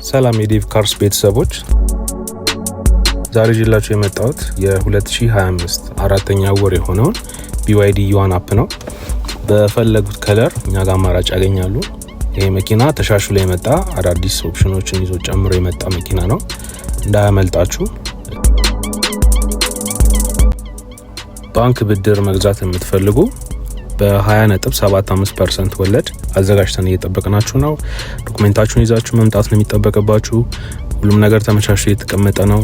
ሰላም የዴቭ ካርስ ቤተሰቦች፣ ዛሬ ይዤላችሁ የመጣሁት የ2025 አራተኛ ወር የሆነውን BYD ዩዋን አፕ ነው። በፈለጉት ከለር እኛ ጋር አማራጭ ያገኛሉ። ይሄ መኪና ተሻሽሎ የመጣ አዳዲስ ኦፕሽኖችን ይዞ ጨምሮ የመጣ መኪና ነው። እንዳያመልጣችሁ። ባንክ ብድር መግዛት የምትፈልጉ በ20.75% ወለድ አዘጋጅተን እየጠበቅናችሁ ነው። ዶክመንታችሁን ይዛችሁ መምጣት ነው የሚጠበቅባችሁ። ሁሉም ነገር ተመቻችቶ እየተቀመጠ ነው።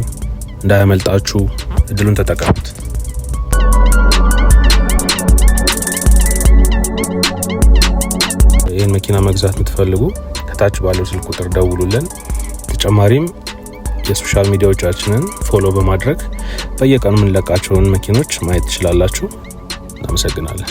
እንዳያመልጣችሁ፣ እድሉን ተጠቀሙት። ይህን መኪና መግዛት የምትፈልጉ ከታች ባለው ስልክ ቁጥር ደውሉልን። ተጨማሪም የሶሻል ሚዲያዎቻችንን ፎሎ በማድረግ በየቀኑ የምንለቃቸውን መኪኖች ማየት ትችላላችሁ። እናመሰግናለን።